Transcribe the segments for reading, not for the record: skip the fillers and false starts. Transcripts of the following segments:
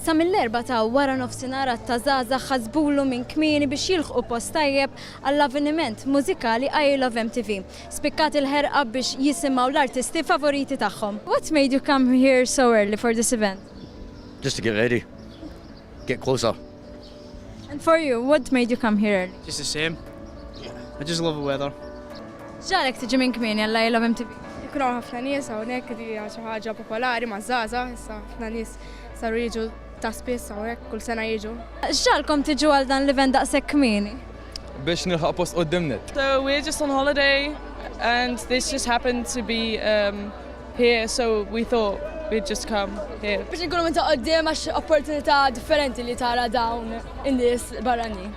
Sa mill-4 ta' wara nofsinhar ta' żgħażagħ ħasbulu minn kmieni biex jilħqu post tajjeb għall-avveniment mużikali I Love MTV. Spikkat il-ħerqa biex jisimgħu l-artisti favoriti tagħhom. What made you come here so early for this event? Just to get ready, get closer. And for you, what made you come here early? Just the same. I just love the weather. Ġalek tiġi minn kmieni għall I Love MTV. Ikunu ħafna nies hawnhekk li hija xi ħaġa popolari ma' żgħażagħ, issa ħafna nies saru jiġu ta' spiss hawnhekk kull sena jiġu. X'ġalkom tiġu għal dan l-event daqshekk kmieni? biex nilħaq post qoddimna. So we're just on holiday and this just happened to be here, so we thought we'd just come here. Biex nkunu minn ta' qoddim għax opportunità differenti li tara dawn in-nies barranin.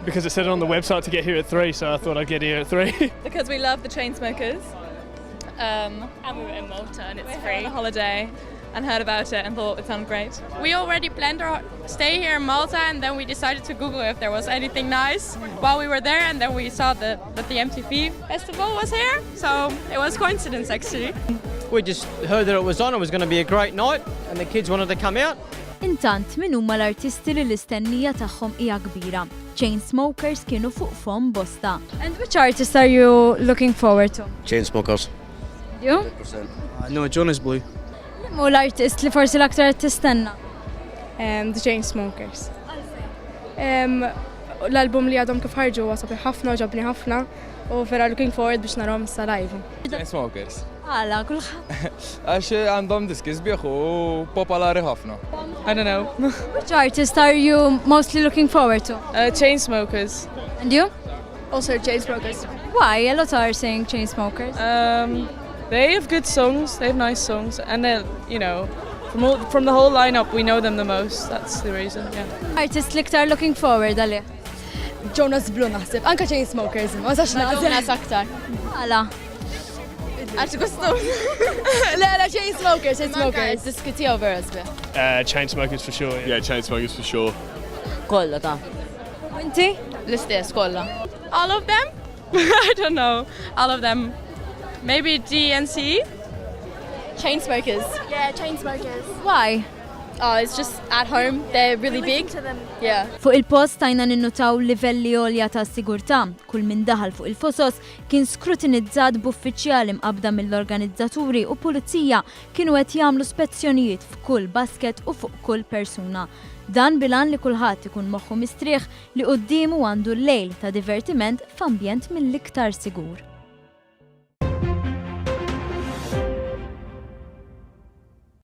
Because it said it on the website to get here at 3, so I thought I'd get here at 3. Because we love the Chainsmokers. And we were in Malta and it's free. On a holiday and heard about it and thought it sounded great. We already planned our stay here in Malta and then we decided to Google if there was anything nice while we were there, and then we saw that the MTV festival was here, so it was coincidence actually. We just heard that it was on, it was going to be a great night and the kids wanted to come out. Intant min huma l-artisti li l-istennija tagħhom hija kbira. Chainsmokers kienu fuq fom bosta. And which artist are you looking forward to? Chainsmokers. You? 100%. No, John is blue. Mu l-artist li forsi l-aktar tistenna? The Chainsmokers. L-album li għadhom kif ħarġu wasabi ħafna u ġabni ħafna u vera looking forward biex narahom sa live. Chainsmokers. Għala, kulħadd. Għax għandhom diski sbieħ u popolari ħafna. I don't know. Which artist are you mostly looking forward to? Chainsmokers. And you? Also Chainsmokers. Why? A lot are saying Chainsmokers. They have good songs, they have nice songs, and they're, you know, from the whole lineup we know them the most, that's the reason, yeah. Artist li ktar looking forward għalih. Jonas Blue naħseb, anka Chainsmokers, ma sax naħseb. aktar. Għala. Għax gustu. La, Chainsmokers. Diski tiegħu vera sbieħ. Chainsmokers for sure. Yeah, Chainsmokers for sure. Kollha ta' U inti? l-istess kollha. All of them? I don't know. All of them. Maybe DNC? Chainsmokers. Yeah, Chainsmokers. Why? Oh, it's just at home, they're really big. Yeah. Fuq il-post tajna ninnutaw livelli għolja ta' sigurtà. Kull min daħal fuq il-fosos kien skrutinizzat b'uffiċjali mqabda mill-organizzaturi u pulizija kienu qed jagħmlu spezzjonijiet f'kull basket u fuq kull persuna. Dan bilan li kulħadd ikun moħħu mistrieħ li qudiemu għandu l-lejl ta' divertiment f'ambjent mill-iktar sigur.